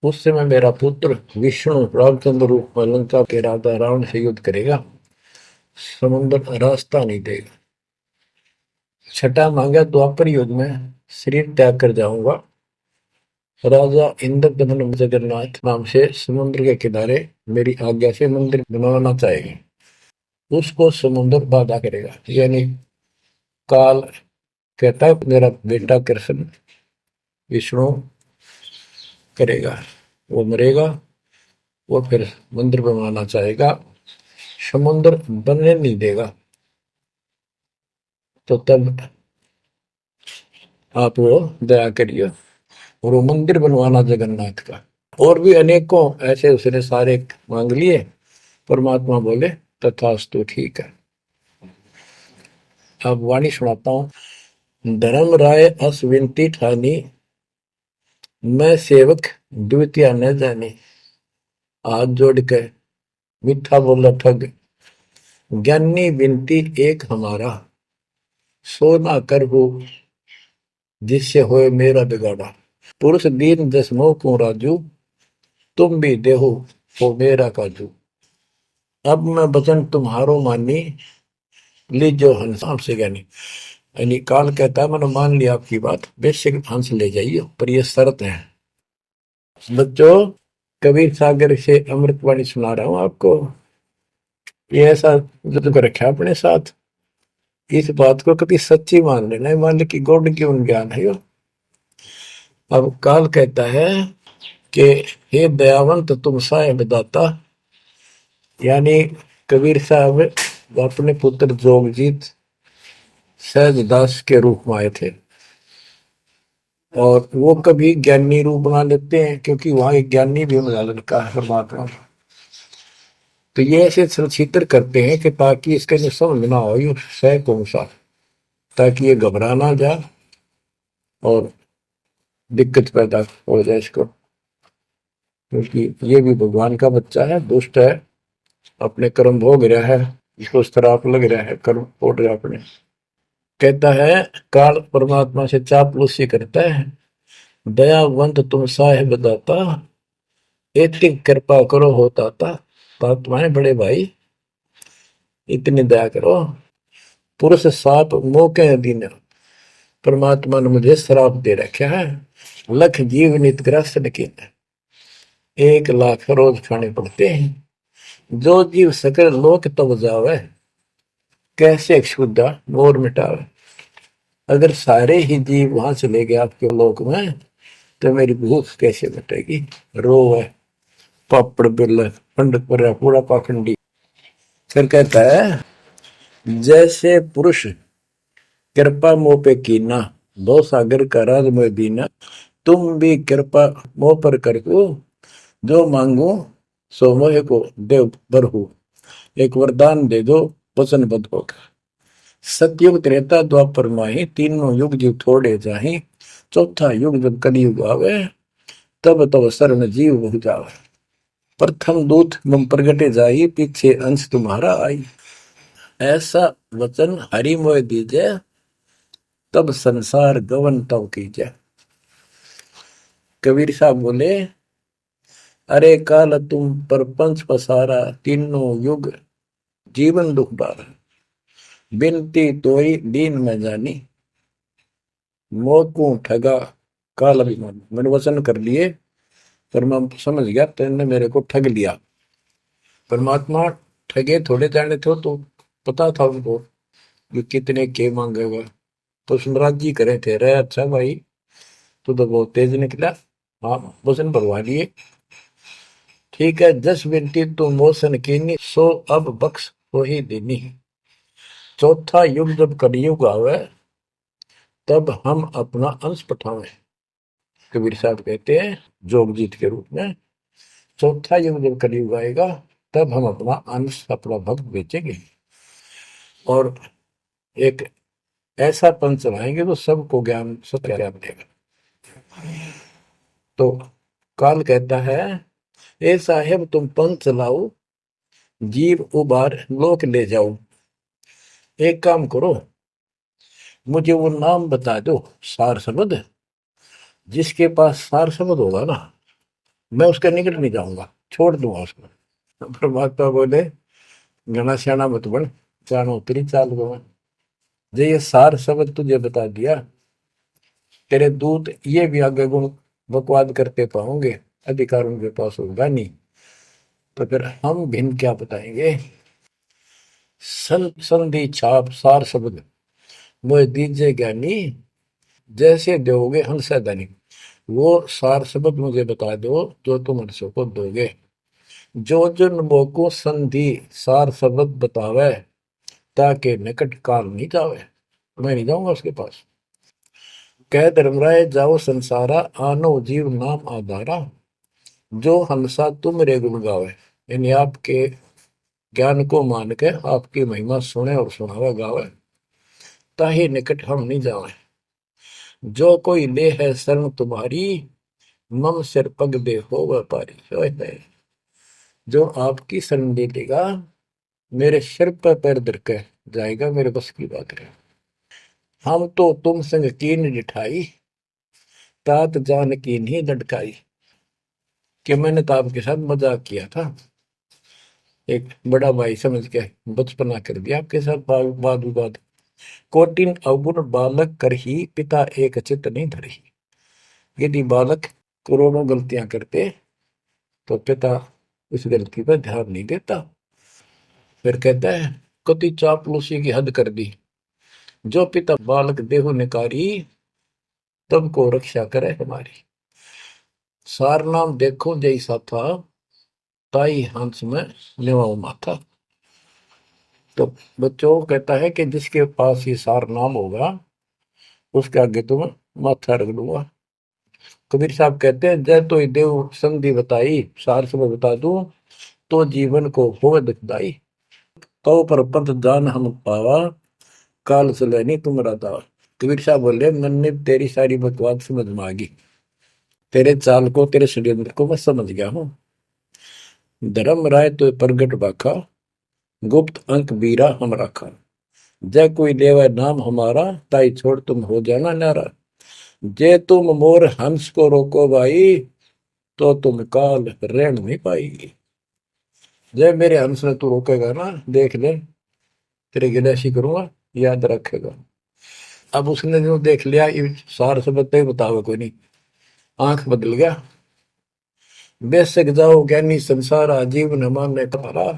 Speaker 1: उस समय मेरा पुत्र विष्णु रामचंद्र रूप में लंका के राजा रावण से युद्ध करेगा, समुद्र रास्ता नहीं देगा। छठा मांगा, द्वापर युग में शरीर त्याग कर जाऊंगा, राजा इंद्रदमन जगन्नाथ नाम से समुद्र के किनारे मेरी आज्ञा से मंदिर बनवाना चाहेगा, उसको समुद्र बाधा करेगा। यानी काल कहता है मेरा बेटा कृष्ण विष्णु करेगा, वो मरेगा, वो फिर मंदिर बनवाना चाहेगा, समुद्र बनने नहीं देगा। तो तब आप वो दया करिए और वो मंदिर बनवाना जगन्नाथ का। और भी अनेकों ऐसे उसने सारे मांग लिए। परमात्मा बोले तथास्तु, ठीक है। अब वाणी सुनाता हूं। धर्म राय अस विनती ठानी, मैं सेवक द्वितीय न जानी। हाथ जोड़ के मीठा बोला ठग, ज्ञानी विनती एक हमारा, सो ना कर हो जिससे होए मेरा बिगाड़ा। पुरुष दीन दसमो को राजू, तुम भी देहो हो मेरा काजू। अब मैं वचन तुम्हारो मानी, लीजो हंस से ज्ञानी। यानी काल कहता है मैंने मान लिया आपकी बात, बेशक हंस ले जाइए, पर यह शर्त है। बच्चों, कबीर सागर से अमृतवाणी सुना रहा हूं आपको। ये ऐसा जुद रखा अपने साथ, इस बात को कभी सच्ची मान लेना, मान ले कि गॉड की उन ज्ञान है यो। अब काल कहता है कि हे दयावंत तुम साहेब दाता, यानी कबीर साहब अपने पुत्र जोगजीत सहजदास के रूप में आए थे, और वो कभी ज्ञानी रूप बना लेते हैं क्योंकि वहां एक ज्ञानी भी बना लड़का है परमात्मा। तो ये ऐसे चित्र करते हैं कि ताकि इसके लिए समझ ना हो ये सह कौन सा, ताकि ये घबरा ना जाए और दिक्कत पैदा हो जाए इसको, क्योंकि ये भी भगवान का बच्चा है, दुष्ट है, अपने कर्म भोग रहा है, इसको श्राप लग रहा है, कर्म फोड़ रहा अपने। कहता है काल परमात्मा से चापलूसी करता है, दयावंत तुम साहेब दाता, इतनी कृपा करो हो ताता, तात्माएं बड़े भाई इतनी दया करो। पुरुष साप मौके दिन परमात्मा ने मुझे श्राप दे रखा है, लख जीव नित ग्रस्त लेकिन 1 लाख रोज खाने पड़ते हैं, जो जीव सकल लोक तब जावे, कैसे क्षुदा मोर मिटावे। अगर सारे ही जीव वहां चले गए आपके लोक में तो मेरी भूख कैसे मिटेगी। रो है पापड़ बिल पंडित पर पूरा पाखंडी। फिर कहता है जैसे पुरुष कृपा मोह पे कीना, दो सागर का राज में दीना, तुम भी कृपा मोह पर कर दो, जो मांगो सो मोह को देव बरहु, एक वरदान दे दो वचनबद्ध होकर। सतयुग त्रेता द्वापर माही, तीनों युग जीव थोड़े जाही, चौथा युग जब कलयुग आवे, तब तब शरण जीव बहु जावे। प्रथम दूत मम प्रगटे जाई, पीछे अंश तुम्हारा आई, ऐसा वचन हरि मोह दीजे, तब संसार गवन तब कीजे। कबीर साहब बोले अरे काल तुम परपंच पसारा, तीनों युग जीवन दुख बारा, बिनती तोई दीन में जानी, मोह ठगा काल अभिमान। मैंने वचन कर लिए पर मैं समझ गया तेने मेरे को ठग लिया। परमात्मा ठगे थोड़े जाने थे, तो पता था उनको कि कितने के मांगेगा, तो सुनराज जी करे थे रे अच्छा भाई तू तो बहुत तेज निकला, हाँ वचन भरवा लिए, ठीक है। जस बिनती तू मोसन कीनी, सो अब बख्श हो ही देनी। चौथा युग जब कलयुग आवे, तब हम अपना अंश पठावे। कबीर साहब कहते हैं जोगजीत के रूप में, चौथा युग जब कलयुग आएगा तब हम अपना अंश अपना भक्त बेचेंगे और एक ऐसा पंच चलाएंगे तो सबको ज्ञान सत्य ज्ञान देगा। तो काल कहता है ए साहेब तुम पंथ चलाओ, जीव उबार लोक ले जाओ, एक काम करो मुझे वो नाम बता दो सार शब्द, जिसके पास सार शब्द होगा ना मैं उसका निकट नहीं जाऊंगा, छोड़ दूंगा उसको। परमात्मा बोले घना श्याणा मत बन, जानो उतरी चाल गवन। जो ये सार शब्द तुझे बता दिया, तेरे दूत ये भी आगे गुण बकवाद करते पाओगे, अधिकार उनके पास होगा नहीं, तो फिर हम भिन्न क्या बताएंगे। संधि छाप सार शब्द मोह दीजिए ज्ञानी, जैसे दोगे हंसा दानी। वो सार शब्द मुझे बता दो जो तुम हंसों को दोगे। जो जन मोको संधि सार शब्द बतावे, ताकि निकट काल नहीं जावे, मैं नहीं जाऊंगा उसके पास। कह धर्मराय जाओ संसारा, आनो जीव नाम आधारा, जो हंसा तुम रे गुण गावे। यानी आपके ज्ञान को मान के आपकी महिमा सुने और सुनावे गावे, ताही निकट हम नहीं जावे। जो कोई ले है शरण तुम्हारी, मम सिर पग दे हो व्यापारी। जो आपकी शरण ले लेगा मेरे सिर पर पैर धर के जाएगा, मेरे बस की बात है। हम तो तुम संग कीन डिठाई, तात जान की नहीं लटकाई। कि मैंने तो आपके साथ मजाक किया था, एक बड़ा भाई समझ के बचपना कर दिया आपके साथ, वाद विवाद। कोटिन अवगुण बालक कर ही, पिता एक चित नहीं धरही। यदि बालक करोड़ों गलतियां करते तो पिता इस गलती पर ध्यान नहीं देता। फिर कहता है कति चापलूसी की हद कर दी, जो पिता बालक देहु निकारी, तब को रक्षा करे हमारी। सार नाम देखो जैसा था, ताई हंस में लेवाओ माथा। तो बच्चों कहता है कि जिसके पास ये सार नाम होगा उसके आगे तुम माथा रख दूंगा। कबीर साहब कहते हैं जय तो देव संधि बताई, सार समय बता दूं तो जीवन को हो दुखदाई। तो पर पंथ जान हम पावा, काल चले नहीं तुम्हारा दावा। कबीर साहब बोले मन ने तेरी सारी बकवास समझ में आ गई, तेरे चाल को तेरे षड्यंत्र को मैं समझ गया हूँ। धर्म राय तो प्रगट बाखा, गुप्त अंक बीरा हम रखा। जय कोई लेवा नाम हमारा, ताई छोड़ तुम हो जाना नारा। जे तुम मोर हंस को रोको भाई, तो तुम काल रेण नहीं पाएगी। जय मेरे हंस ने तू रोकेगा ना, देख ले तेरे गिले ऐसी करूंगा, याद रखेगा। अब उसने जो देख लिया सार से बताए बतावे कोई नहीं, आंख बदल गया। बेशक जाओ ज्ञानी संसार, आजीव न माने तुम्हारा।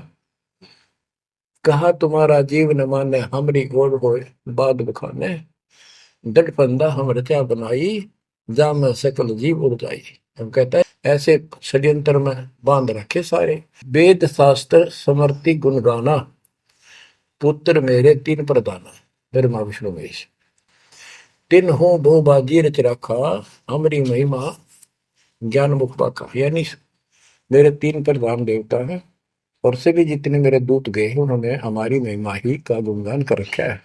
Speaker 1: कहा तुम्हारा जीव न माने, हमरी गोड़ हो बाद बखाने। डट फंदा हम रचा बनाई, जा में सकल जीव उड़ जाई। हम कहता है ऐसे षड्यंत्र में बांध रखे सारे। वेद शास्त्र समर्ति गुण गाना, पुत्र मेरे तीन प्रधाना। ब्रह्मा विष्णु महेश तीन हो बहु बाजी रच रखा, हमारी महिमा ज्ञान मुख पाका। यानी मेरे तीन प्रधान देवता हैं और सभी जितने मेरे दूत गए हैं उन्होंने हमारी महिमा ही का गुणगान कर रखा है।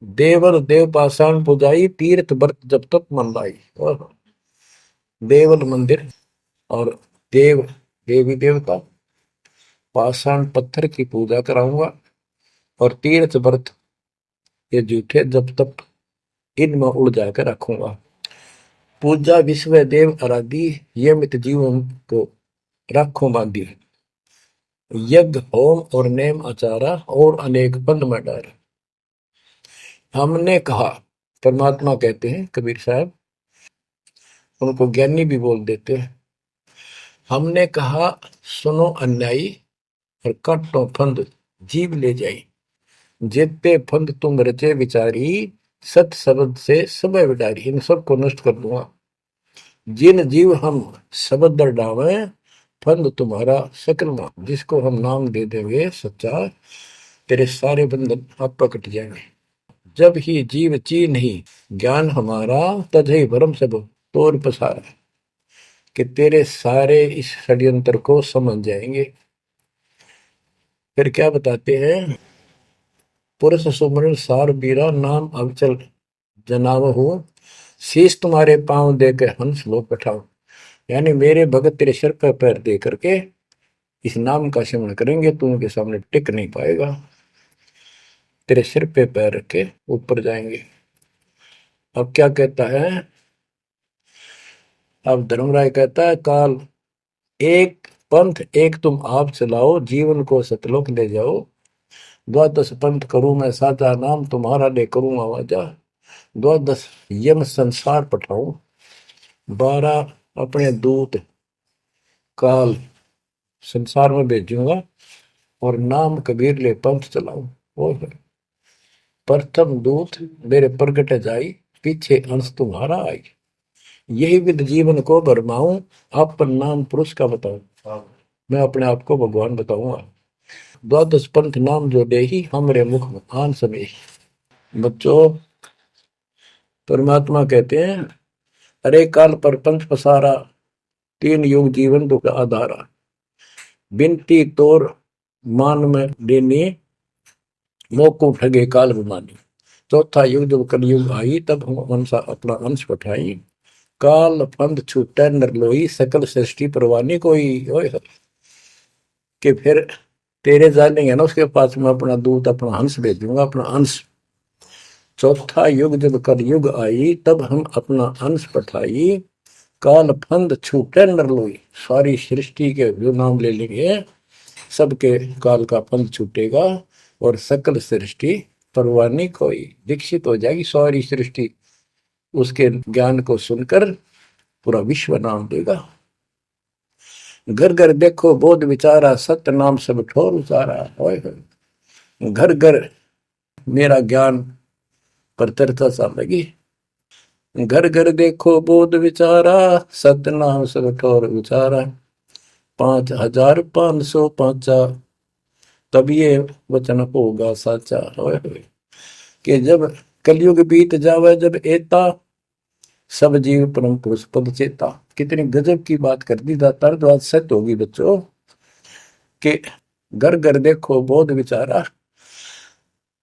Speaker 1: देवल देव पाषाण पुजाई, तीर्थ व्रत जब तक मन लाई। और देवल मंदिर और देव देवी देवता, पाषाण पत्थर की पूजा कराऊंगा और तीर्थ व्रत ये झूठे जब तक इनमें उड़ जाकर रखूंगा। पूजा विश्व देव आराधी, ये मित जीवन को रखो बांधी। यज्ञ होम और नेम आचारा, और अनेक बंद में डर। हमने कहा, परमात्मा कहते हैं कबीर साहब, उनको ज्ञानी भी बोल देते हैं। हमने कहा सुनो अन्यायी, और काटो फंद जीव ले जाई। जेते फंद तुम रचे विचारी, सत शब्द से सब विडारी। इन सबको नष्ट कर दूंगा। जिन जीव हम शब्द दर डावे, फंद तुम्हारा सकल मां। जिसको हम नाम दे देंगे सच्चा, तेरे सारे बंधन आप कट जाएंगे। जब ही जीव ची नहीं ज्ञान हमारा, तजहि भरम सब तोर पसारा। कि तेरे सारे इस षड्यंत्र को समझ जाएंगे। फिर क्या बताते हैं, पुरुष सुमरण सार बीरा, नाम अवचल जनाव हो। शीश तुम्हारे पांव दे के हंस लो बैठाओ। यानी मेरे भगत तेरे सिर पर पैर दे करके इस नाम का सिमरण करेंगे, तू उनके सामने टिक नहीं पाएगा। तेरे सिर पे पैर रख के ऊपर जाएंगे। अब क्या कहता है, अब धर्मराय कहता है काल एक पंथ एक तुम आप चलाओ, जीवन को सतलोक ले जाओ। द्वादश पंथ करूं मैं साजा, नाम तुम्हारा ले करूं आवाजा। द्वादश यम संसार पठाऊं, 12 अपने दूत काल संसार में भेजूंगा, और नाम कबीर ले पंथ चलाऊं। और प्रथम दूत मेरे प्रगट जाई, पीछे अंश तुम्हारा आई। यही विद जीवन को भरमाऊं, अपन नाम पुरुष का बताऊं। मैं अपने आप को भगवान बताऊंगा। द्वादश पंथ नाम जो दे ही, हमरे मुख में आन समय। बच्चों परमात्मा कहते हैं अरे काल पर पंथ पसारा, तीन युग जीवन दुख आधारा। बिनती तोर मान में देनी, मोको ठगे काल विमानी। चौथा युग जब कलयुग आई, तब हम मनसा अपना अंश पठाई। काल फंद छूटे नर लोई, सकल सृष्टि परवानी कोई। ओए कि फिर तेरे जानेंगे ना उसके पास मैं अपना दूत अपना हंस भेजूंगा, अपना अंश। चौथा युग जब कलयुग आई, तब हम अपना अंश पठाई। काल फंद छूटे नर लोई, सारी सृष्टि के जो नाम ले लेंगे सबके काल का फंद छूटेगा, और सकल सृष्टि परवानी कोई दीक्षित हो जाएगी। सारी सृष्टि उसके ज्ञान को सुनकर पूरा विश्व नाम देगा। घर घर देखो बोध विचारा, सत्य नाम सब ठोर उचारा। होय होय। घर घर मेरा ज्ञान पर चर्चा सा लगी। घर घर देखो बोध विचारा, सत्य नाम सब ठोर उचारा। 5505 तब ये वचन होगा साचा। होय होय। कि जब कलयुग बीत जावे, जब एता सब जीव परम पुरुष पद चेता। कितनी गजब की बात कर दी दातार, तो आज सत्य होगी बच्चों कि घर घर देखो बोध विचारा।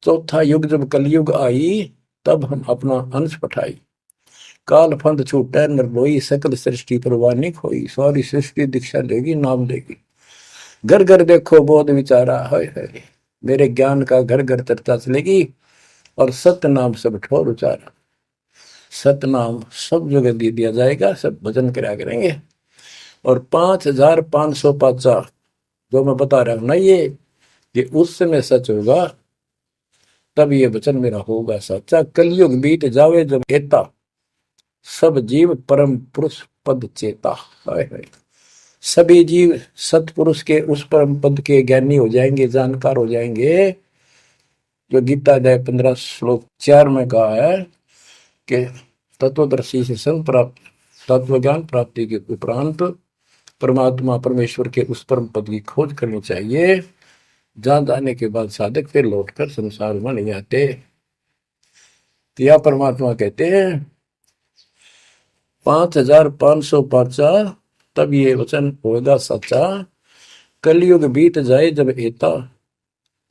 Speaker 1: चौथा युग जब कलयुग आई, तब हम अपना अंश पठाई। काल फंद छूटे निर्भोई, सकल सृष्टि परवानी खोई। सारी सृष्टि दीक्षा लेगी, नाम लेगी। घर घर देखो बोध विचारा। है मेरे ज्ञान का घर घर चर्चा चलेगी। और सत्य नाम सब ठोर उचारा। सतनाम सब जगह दे दिया जाएगा, सब भजन करा करेंगे। और 5505 जो मैं बता रहा हूं ना, ये उस समय सच होगा, तब ये वचन मेरा होगा सच्चा। कलयुग बीत जावे जब एता, सब जीव परम पुरुष पद चेता। हाय हाय। सभी जीव सतपुरुष के उस परम पद के ज्ञानी हो जाएंगे, जानकार हो जाएंगे। जो गीता अध्याय 15 श्लोक 4 में कहा है कि तत्वदर्शी से संग प्राप्त, तत्व ज्ञान प्राप्ति के उपरांत परमात्मा परमेश्वर के उस परम पद की खोज करनी चाहिए, जहां जाने के बाद साधक फिर लौटकर संसार में नहीं आते। तो यह परमात्मा कहते हैं 5505 तब ये वचन होगा सच्चा। कलयुग बीत जाए जब एता,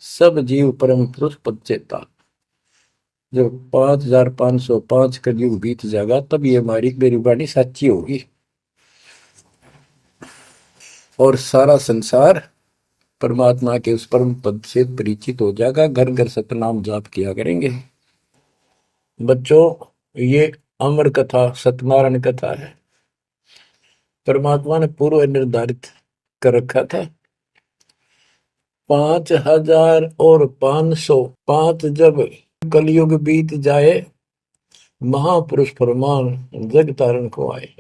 Speaker 1: सब जीव परम पुरुष पद चेता। जब 5505 कलयुग बीत जाएगा, तब ये हमारी मेरी वाणी सच्ची होगी और सारा संसार परमात्मा के उस परम पद से परिचित हो जाएगा। घर घर सतनाम जाप किया करेंगे। बच्चों, ये अमर कथा सत्यनारायण कथा है। परमात्मा ने पूर्व निर्धारित कर रखा था। 5505 जब कलयुग बीत जाए, महापुरुष फरमान जग तारण को आए।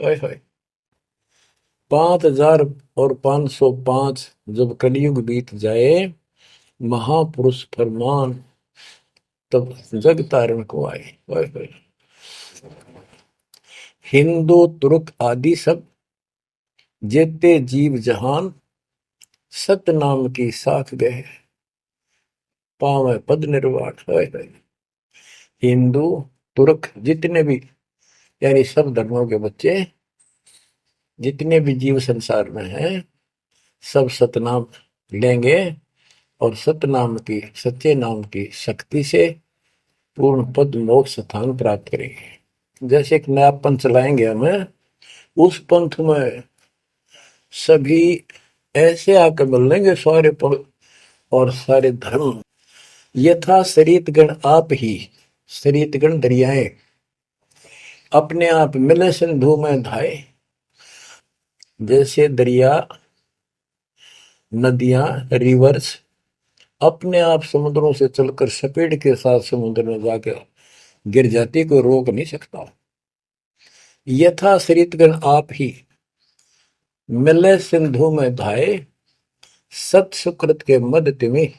Speaker 1: 5505 जब कलयुग बीत जाए, महापुरुष फरमान तब जग तारण को आए। हिंदू तुर्क आदि सब जेते जीव जहान, सत्य नाम की साख गए, पावे पद निर्वाण। हिंदू तुर्क जितने भी, यानी सब धर्मों के बच्चे, जितने भी जीव संसार में हैं, सब सतनाम लेंगे और सतनाम की, सच्चे नाम की शक्ति से पूर्ण पद मोक्ष स्थान प्राप्त करेंगे। जैसे एक नया पंथ चलाएंगे हमें, उस पंथ में सभी ऐसे आकर मिलेंगे, सारे पद और सारे धर्म। यथा शरीत गण आप ही, शरीत गण दरियाएं अपने आप मिले सिंधु में धाए। जैसे दरिया, नदियां, रिवर्स अपने आप समुद्रों से चलकर सपेट के साथ समुद्र में जाकर गिर जाती, को रोक नहीं सकता। यथा शरीतगण आप ही मिले सिंधु में धाए, सत सुकृत के मद तिमि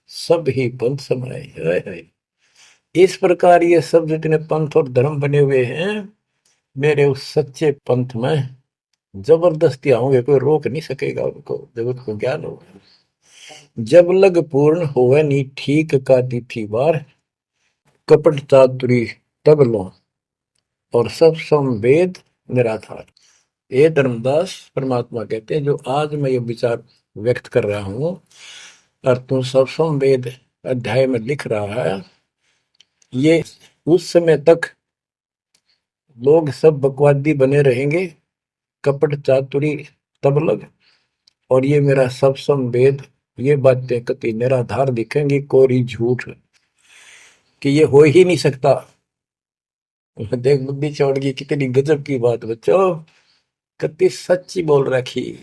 Speaker 1: सब ही पंथ समाये। इस प्रकार ये सब जितने पंथ और धर्म बने हुए हैं, मेरे उस सच्चे पंथ में जबरदस्ती आऊंगे, कोई रोक नहीं सकेगा उनको, जगत को ज्ञान होगा। जब लग पूर्ण होवे नी ठीक का तिथि बार, कपट चातुरी तब लो और सब संवेद निराधार। ये धर्मदास परमात्मा कहते हैं, जो आज मैं ये विचार व्यक्त कर रहा हूं और तुम सब संवेद अध्याय में लिख रहा है, ये उस समय तक लोग सब बकवादी बने रहेंगे, कपट चातुरी तब लग, और ये मेरा सब संवेद, ये बातें कति निराधार दिखेंगी, कोरी झूठ, कि ये हो ही नहीं सकता। देख बुद्धि चौड़ की कितनी गजब की बात बच्चों, कति सच्ची बोल रखी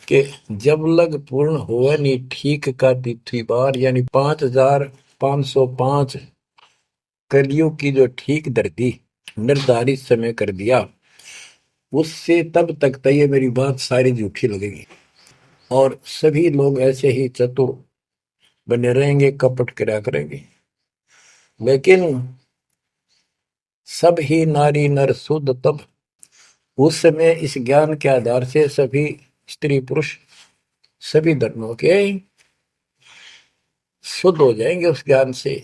Speaker 1: कि जब लग पूर्ण हुआ नहीं ठीक का तिथि बार, यानी 5505 कलियुग की जो ठीक धरती निर्धारित समय कर दिया, उससे तब तक तो ये मेरी बात सारी झूठी लगेगी और सभी लोग ऐसे ही चतुर बने रहेंगे, कपट करा करेंगे। लेकिन सब ही नारी नर शुद्ध तब, उस समय इस ज्ञान के आधार से सभी स्त्री पुरुष सभी धर्मों के शुद्ध हो जाएंगे उस ज्ञान से।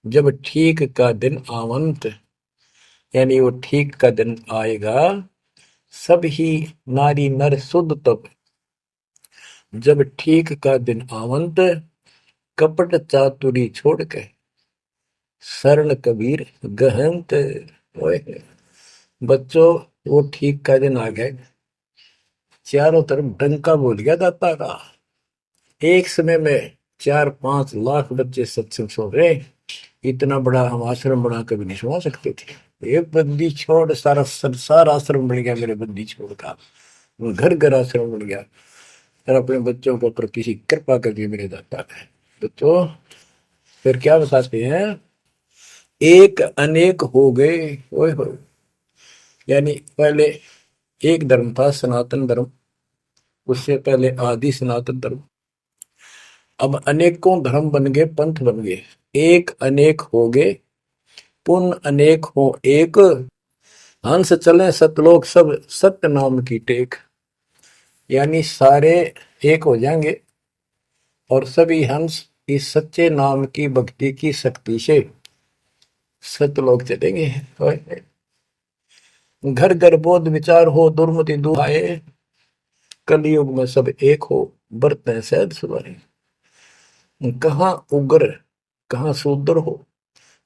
Speaker 1: जब ठीक का दिन आवंत, यानी वो ठीक का दिन आएगा, सब ही नारी नर शुद्ध तब, जब ठीक का दिन आवंत, कपट चातुरी छोड़ के शरण कबीर गहंत। ओए बच्चों, वो ठीक का दिन आ गया, चारों तरफ डंका बोल गया दाता का। एक समय में 4-5 लाख बच्चे सत्संग सुन रहे। इतना बड़ा हम आश्रम बना कभी नहीं सुना सकते थे। एक बंदी छोड़ सारा संसार आश्रम बन गया मेरे बंदी छोड़ का, घर घर आश्रम बन गया। और अपने बच्चों के ऊपर किसी कृपा कर दी मेरे दाता ने। बच्चों फिर क्या बताते हैं, एक अनेक हो गए। ओए होए, यानी पहले एक धर्म था सनातन धर्म, उससे पहले आदि सनातन धर्म, अब अनेकों धर्म बन गए, पंथ बन गए। एक अनेक हो गए, पुण्य अनेक हो एक, हंस चले सतलोक सब सत्य नाम की टेक। यानी सारे एक हो जाएंगे और सभी हंस इस सच्चे नाम की भक्ति की शक्ति से सतलोक चलेंगे। घर घर बोध विचार हो, दुर्मति दुहाए, कलयुग में सब एक हो, बरतें सहज सुधारे। कहाँ उग्र कहाँ शूद्र हो,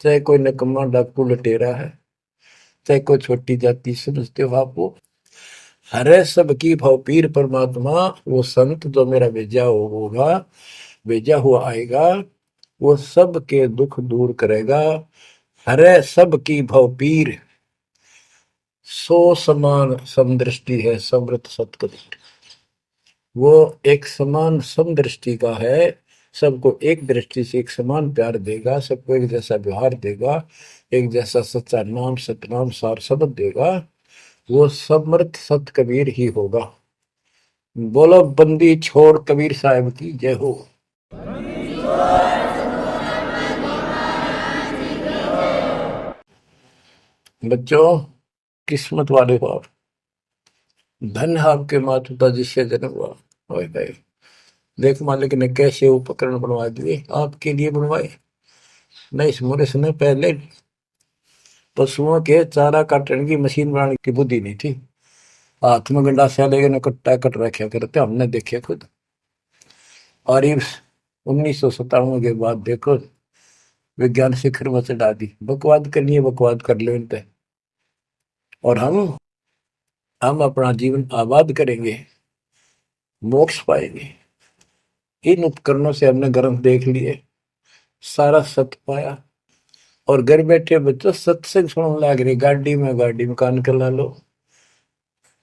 Speaker 1: चाहे कोई नकम्मा डाकू लटेरा है, चाहे कोई छोटी जाति समझते हो आप, वो हरे सबकी भाव पीर परमात्मा। वो संत जो मेरा भेजा होगा, भेजा हुआ आएगा, वो सबके दुख दूर करेगा। हरे सबकी भाव पीर, सो समान समदृष्टि है समृत सतकबीर। वो एक समान समदृष्टि का है, सबको एक दृष्टि से एक समान प्यार देगा, सबको एक जैसा व्यवहार देगा, एक जैसा सच्चा नाम सतनाम सार शब्द देगा। वो समर्थ सत कबीर ही होगा। बोलो बंदी छोड़ कबीर साहब की जय हो। बच्चों किस्मत वाले हो आप, धन है आपके माता पिता जिससे जन्म हुआ। ओए भाई देख मालिक ने कैसे उपकरण बनवा दिए, आपके लिए बनवाए। नहीं समोरे समय पहले पशुओं के चारा काटने की मशीन बनाने की बुद्धि नहीं थी। हाथ में गंडासा लेके न कट्टा कट रखे करते, हमने देखे खुद। और ये 1957 के बाद देखो विज्ञान शिखर में चढ़ा दी। बकवाद करनी है बकवाद कर लो इन पे, और हम अपना जीवन आबाद करेंगे, मोक्ष पाएंगे। इन उपकरणों से हमने ग्रंथ देख लिए, सारा सत्य पाया, और घर बैठे बच्चों सत्संग सुनने लग रही। गाड़ी में कान कर ला लो,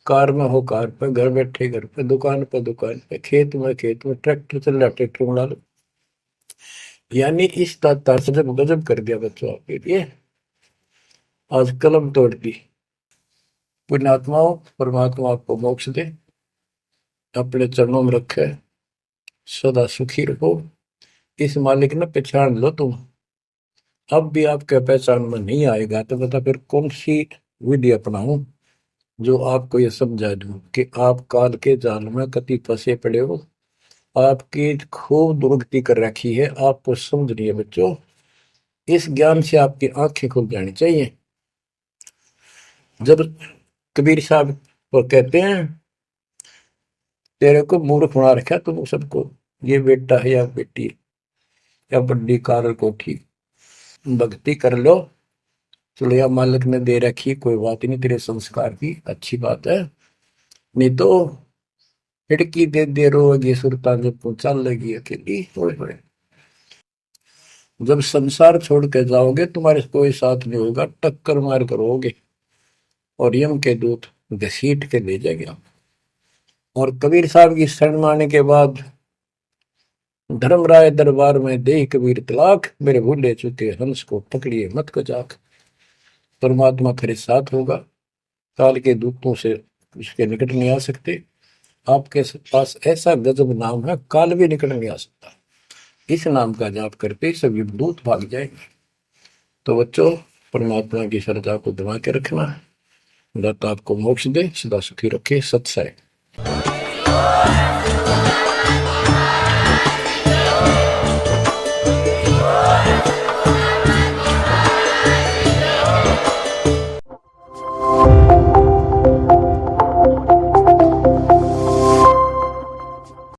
Speaker 1: कार में हो कार पे, घर बैठे घर पे, दुकान पे, खेत में ट्रैक्टर चल रहा ट्रैक्टर में ला लो। यानी इस तार से जब गजब कर दिया बच्चों आपके लिए, आज कलम तोड़ दी। पुण्यात्माओं, परमात्मा आपको मोक्ष दे, अपने चरणों में रखे, सदा सुखी रहो। इस मालिक ने पहचान लो तुम। अब भी आपके पहचान में नहीं आएगा तो बता फिर कौन सी विधि अपनाऊं जो आपको ये समझा दूं कि आप काल के जाल में कति फंसे पड़े हो। आपकी खूब दुर्गति कर रखी है, आपको समझ रही है बच्चों। इस ज्ञान से आपकी आंखें खुल जानी चाहिए। जब कबीर साहब वो कहते हैं तेरे को मूर्ख बना रखा तुम सबको, ये बेटा है या बेटी है या बड़ी कार कोठी, भक्ति कर लो, चलो या मालिक ने दे रखी, कोई बात नहीं, तेरे संस्कार की अच्छी बात है। नहीं तो खिड़की दे रोगी सुरता जब पहुंचा लगी अकेली। थोड़े थोड़े जब संसार छोड़ के जाओगे तुम्हारे कोई साथ नहीं होगा, टक्कर मार करोगे और यम के दूत घसीट के ले जाएंगे। और कबीर साहब की शरण मारने के बाद धर्मराय दरबार में दे कबीर तलाक, मेरे भूले चुके हंस को पकड़िए मत को जाक। परमात्मा तेरे साथ होगा, काल के दूतों से इसके निकट नहीं आ सकते। आपके पास ऐसा गजब नाम है, काल भी निकट नहीं आ सकता। इस नाम का जाप करके सभी दूत भाग जाएंगे। तो बच्चों, परमात्मा की श्रद्धा को दबा के रखना है। दाता आपको मोक्ष दे, सदा सुखी रखे। सत्सय।